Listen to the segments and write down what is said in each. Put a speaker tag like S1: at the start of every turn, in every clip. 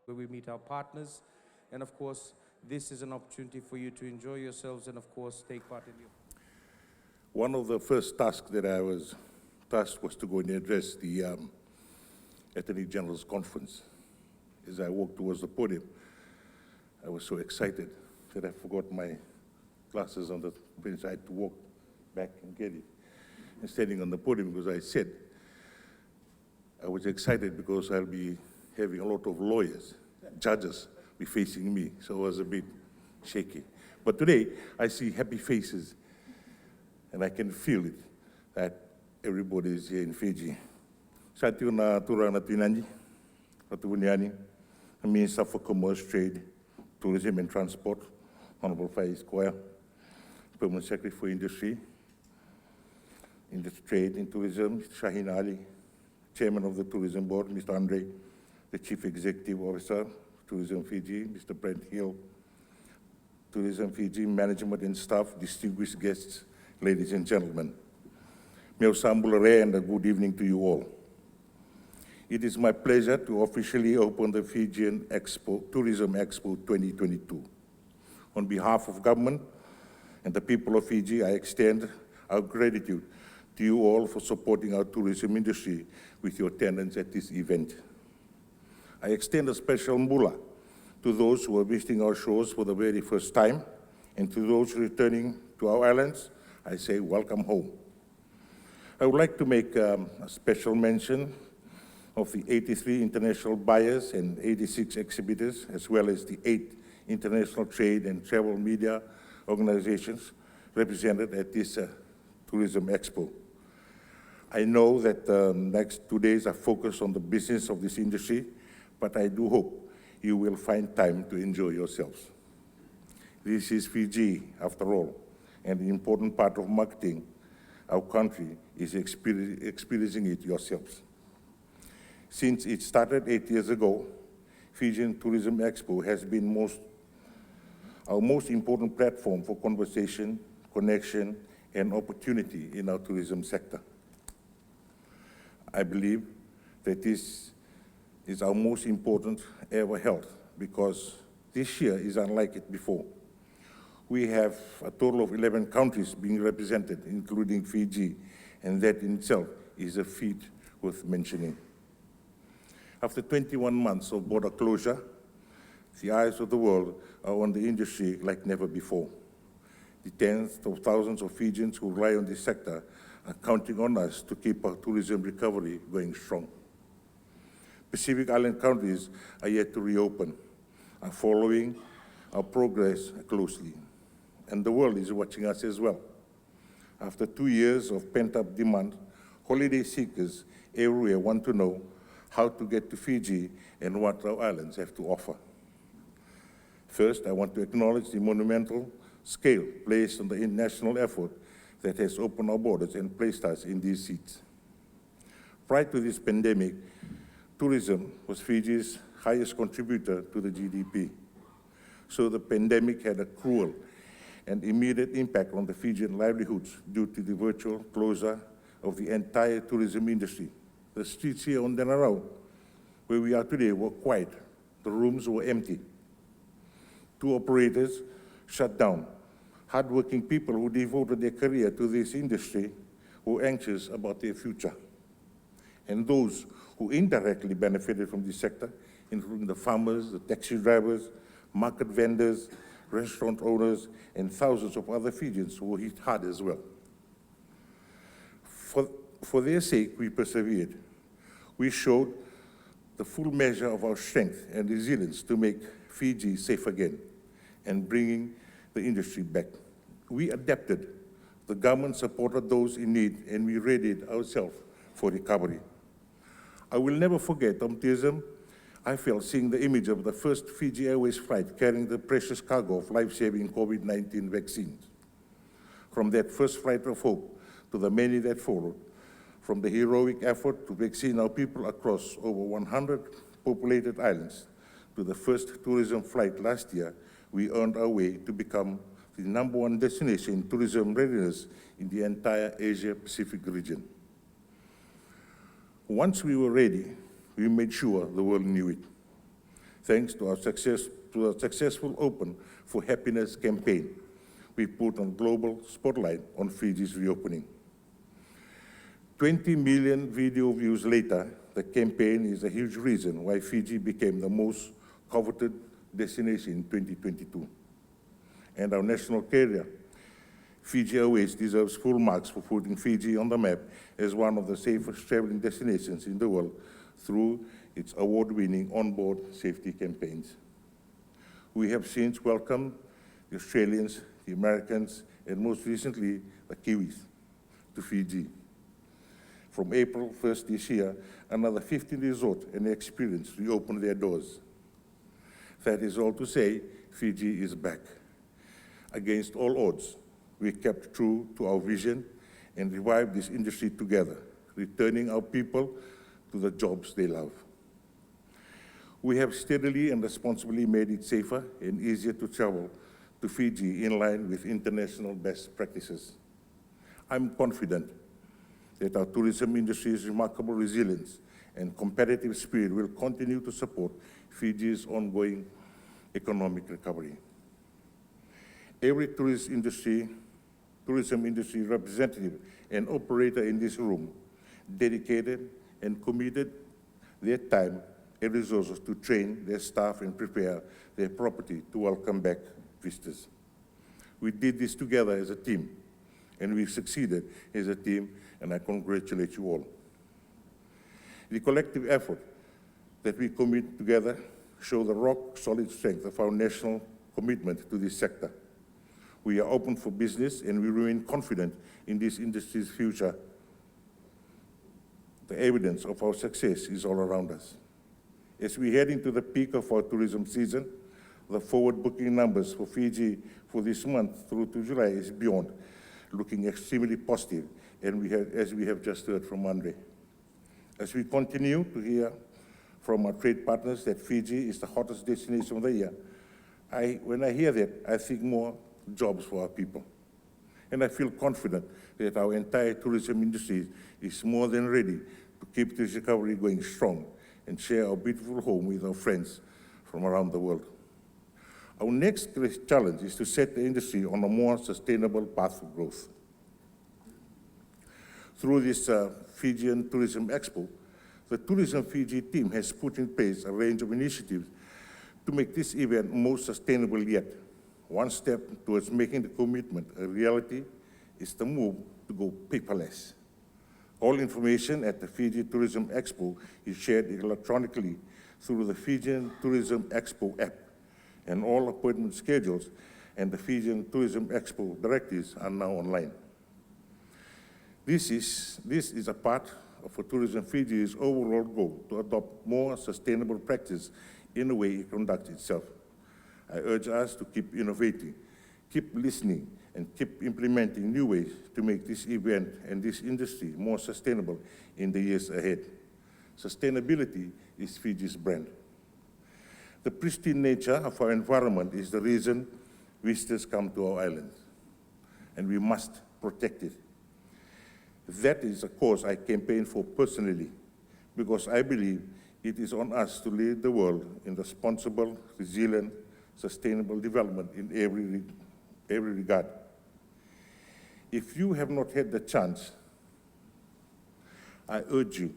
S1: where we meet our partners. And of course, this is an opportunity for you to enjoy yourselves and of course take part in the.
S2: One of the first tasks that I was tasked was to go and address the Attorney General's conference. As I walked towards the podium, I was so excited that I forgot my glasses on the bench. I had to walk back and get it. And standing on the podium, because I said, I was excited because I'll be having a lot of lawyers, judges be facing me, so I was a bit shaky. But today, I see happy faces, and I can feel it, that everybody is here in Fiji. Sa tiu na turana tuinani, Patuuniani, Minister for Commerce, Trade, Tourism and Transport, Honorable Faiz Square, Permanent Secretary for Industry, Trade and Tourism, Mr. Shaheen Ali, Chairman of the Tourism Board, Mr. Andre, the Chief Executive Officer, Tourism Fiji, Mr. Brent Hill, Tourism Fiji, management and staff, distinguished guests, ladies and gentlemen. Meu sambulare and a good evening to you all. It is my pleasure to officially open the Fijian Expo, Tourism Expo 2022. On behalf of government and the people of Fiji, I extend our gratitude to you all for supporting our tourism industry with your attendance at this event. I extend a special mbula to those who are visiting our shores for the very first time, and to those returning to our islands, I say welcome home. I would like to make a special mention of the 83 international buyers and 86 exhibitors, as well as the 8 international trade and travel media organizations represented at this Tourism Expo. I know that the next 2 days are focused on the business of this industry, but I do hope you will find time to enjoy yourselves. This is Fiji, after all, and an important part of marketing our country is experiencing it yourselves. Since it started 8 years ago, Fijian Tourism Expo has been our most important platform for conversation, connection, and opportunity in our tourism sector. I believe that this is our most important ever held, because this year is unlike it before. We have a total of 11 countries being represented, including Fiji, and that in itself is a feat worth mentioning. After 21 months of border closure, the eyes of the world are on the industry like never before. The tens of thousands of Fijians who rely on this sector are counting on us to keep our tourism recovery going strong. Pacific Island countries are yet to reopen, are following our progress closely. And the world is watching us as well. After 2 years of pent-up demand, holiday seekers everywhere want to know how to get to Fiji and what our islands have to offer. First, I want to acknowledge the monumental scale placed on the international effort that has opened our borders and placed us in these seats. Prior to this pandemic, tourism was Fiji's highest contributor to the GDP. So the pandemic had a cruel and immediate impact on the Fijian livelihoods due to the virtual closure of the entire tourism industry. The streets here on Denarau, where we are today, were quiet. The rooms were empty. 2 operators shut down. Hardworking people who devoted their career to this industry were anxious about their future. And those who indirectly benefited from this sector, including the farmers, the taxi drivers, market vendors, restaurant owners, and thousands of other Fijians who were hit hard as well. For their sake, we persevered. We showed the full measure of our strength and resilience to make Fiji safe again and bringing the industry back. We adapted. The government supported those in need, and we readied ourselves for recovery. I will never forget on tourism. I felt seeing the image of the first Fiji Airways flight carrying the precious cargo of life-saving COVID-19 vaccines. From that first flight of hope to the many that followed, from the heroic effort to vaccine our people across over 100 populated islands, to the first tourism flight last year, we earned our way to become the #1 destination in tourism readiness in the entire Asia-Pacific region. Once we were ready, we made sure the world knew it. Thanks to our successful Open for Happiness campaign, we put on global spotlight on Fiji's reopening. 20 million video views later, the campaign is a huge reason why Fiji became the most coveted destination in 2022. And our national carrier, Fiji Airways, deserves full marks for putting Fiji on the map as one of the safest traveling destinations in the world through its award-winning onboard safety campaigns. We have since welcomed the Australians, the Americans, and most recently, the Kiwis to Fiji. From April 1st this year, another 15 resorts and experiences reopened their doors. That is all to say, Fiji is back. Against all odds, we kept true to our vision and revived this industry together, returning our people to the jobs they love. We have steadily and responsibly made it safer and easier to travel to Fiji in line with international best practices. I'm confident that our tourism industry's remarkable resilience and competitive spirit will continue to support Fiji's ongoing economic recovery. Every tourism industry representative and operator in this room dedicated and committed their time and resources to train their staff and prepare their property to welcome back visitors. We did this together as a team, and we succeeded as a team, and I congratulate you all. The collective effort that we commit together show the rock-solid strength of our national commitment to this sector. We are open for business, and we remain confident in this industry's future. The evidence of our success is all around us. As we head into the peak of our tourism season, the forward booking numbers for Fiji for this month through to July is beyond, looking extremely positive, and as we have just heard from Andre. As we continue to hear from our trade partners that Fiji is the hottest destination of the year, when I hear that, I think more jobs for our people. And I feel confident that our entire tourism industry is more than ready to keep this recovery going strong and share our beautiful home with our friends from around the world. Our next great challenge is to set the industry on a more sustainable path of growth. Through this Fijian Tourism Expo, the Tourism Fiji team has put in place a range of initiatives to make this event more sustainable yet. One step towards making the commitment a reality is the move to go paperless. All information at the Fiji Tourism Expo is shared electronically through the Fijian Tourism Expo app, and all appointment schedules and the Fijian Tourism Expo directives are now online. This is a part of Tourism Fiji's overall goal to adopt more sustainable practice in the way it conducts itself. I urge us to keep innovating, keep listening, and keep implementing new ways to make this event and this industry more sustainable in the years ahead. Sustainability is Fiji's brand. The pristine nature of our environment is the reason visitors come to our island, and we must protect it. That is a cause I campaign for personally, because I believe it is on us to lead the world in responsible, resilient, sustainable development in every regard. If you have not had the chance, I urge you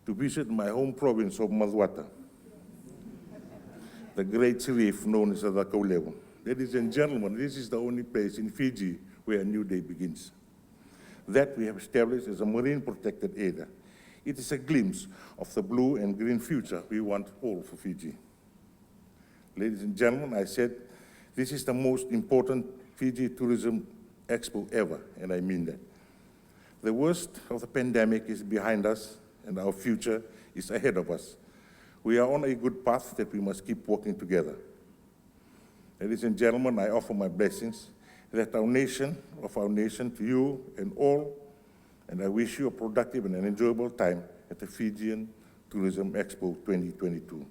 S2: to visit my home province of Mazuata, the great reef known as the Kaulewa. Ladies and gentlemen, this is the only place in Fiji where a new day begins. That we have established as a marine protected area. It is a glimpse of the blue and green future we want all for Fiji. Ladies and gentlemen, I said this is the most important Fiji Tourism Expo ever, and I mean that. The worst of the pandemic is behind us, and our future is ahead of us. We are on a good path that we must keep working together. Ladies and gentlemen, I offer my blessings that our nation to you and all, and I wish you a productive and an enjoyable time at the Fijian Tourism Expo 2022.